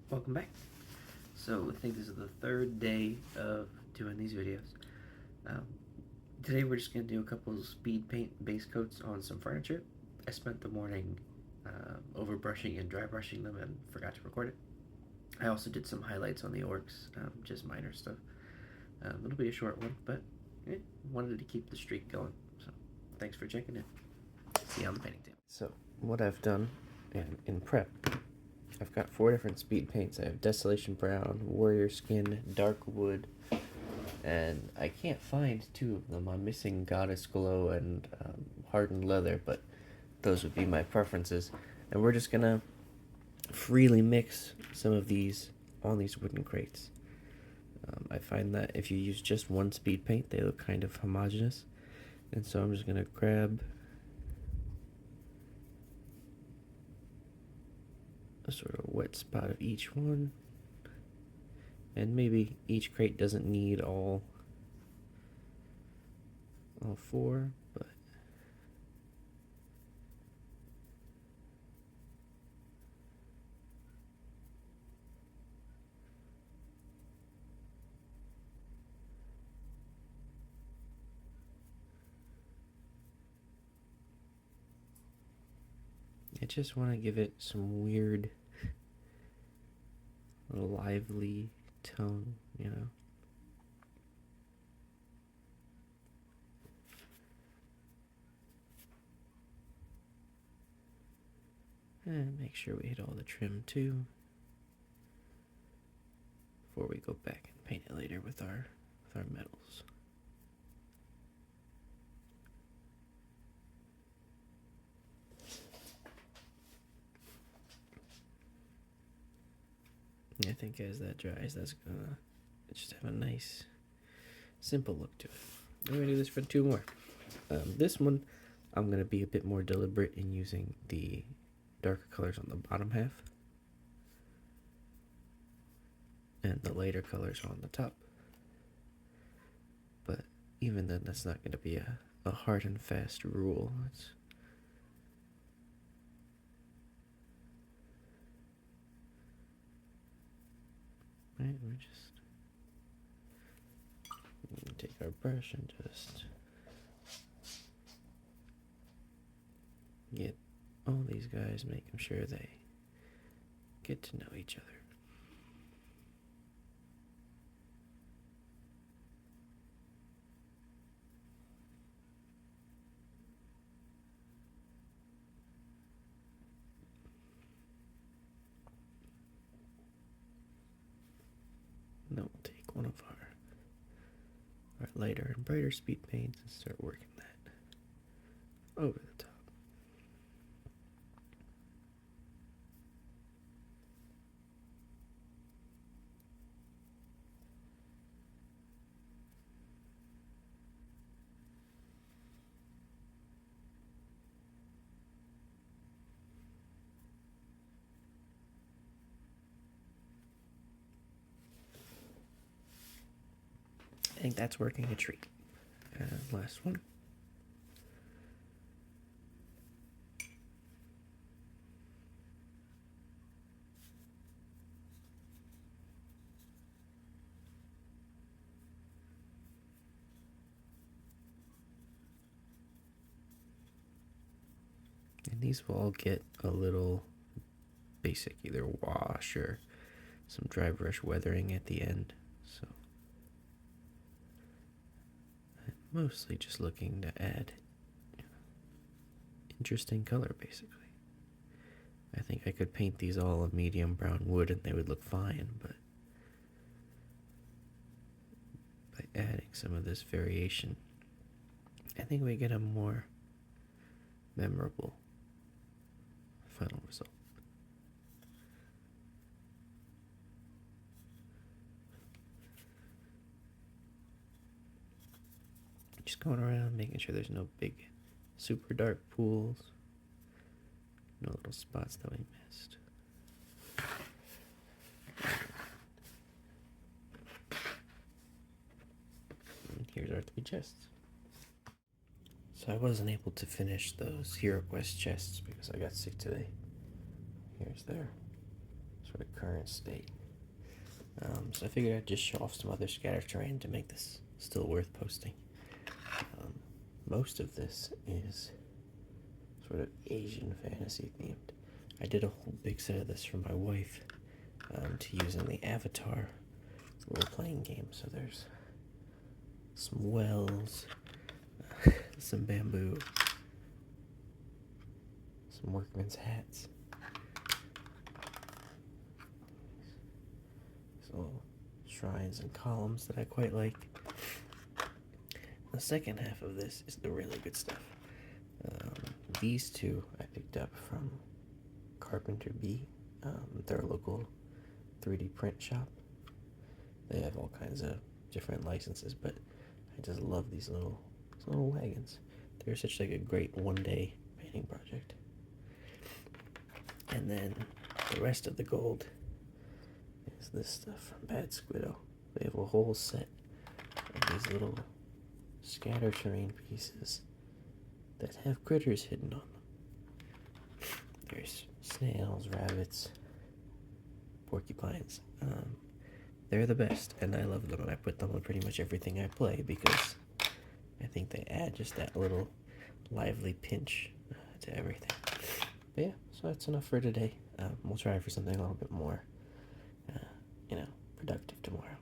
Welcome back. So I think this is the third day of doing these videos. Um, Today we're just going to do a couple of speed paint base coats on some furniture. I spent the morning over brushing and dry brushing them and forgot to record it. I also did some highlights on the orcs, just minor stuff. It'll be a short one, but wanted to keep the streak going. So thanks for checking in. See you on the painting table. So what I've done in prep, I've got 4 different speed paints. I have Desolation Brown, Warrior Skin, Dark Wood, and I can't find 2 of them. I'm missing Goddess Glow and Hardened Leather, but those would be my preferences. And we're just gonna freely mix some of these on these wooden crates. I find that if you use just one speed paint, they look kind of homogeneous. And so I'm just gonna grab a sort of wet spot of each one, and maybe each crate doesn't need all 4, but I just want to give it some weird lively tone, you know. And make sure we hit all the trim too before we go back and paint it later with our metals. I think as that dries, that's gonna just have a nice, simple look to it. I'm gonna do this for 2 more. This one, I'm gonna be a bit more deliberate in using the darker colors on the bottom half and the lighter colors on the top. But even then, that's not gonna be a hard and fast rule. Right, we're just take our brush and just get all these guys, making sure they get to know each other. Now we'll take one of our lighter and brighter speed paints and start working that over the top. I think that's working a treat. And last one. And these will all get a little basic, either wash or some dry brush weathering at the end. So I'm mostly just looking to add interesting color, basically. I think I could paint these all a medium brown wood and they would look fine, but by adding some of this variation, I think we get a more memorable final result. Just going around making sure there's no big super dark pools, no little spots that we missed. And here's our 3 chests. So I wasn't able to finish those Hero Quest chests because I got sick today. Here's their sort of current state. So I figured I'd just show off some other scatter terrain to make this still worth posting. Most of this is sort of Asian fantasy themed. I did a whole big set of this for my wife to use in the Avatar role-playing game. So there's some wells, some bamboo, some workman's hats, these little shrines and columns that I quite like. The second half of this is the really good stuff. These two I picked up from Carpenter Bee. They're a local 3D print shop. They have all kinds of different licenses, but I just love these little wagons. They're such like a great one-day painting project. And then the rest of the gold is this stuff from Bad Squiddo. They have a whole set of these little scatter terrain pieces that have critters hidden on them. There's snails, rabbits, porcupines. They're the best, and I love them, and I put them on pretty much everything I play because I think they add just that little lively pinch to everything. But yeah, so that's enough for today. We'll try for something a little bit more, productive tomorrow.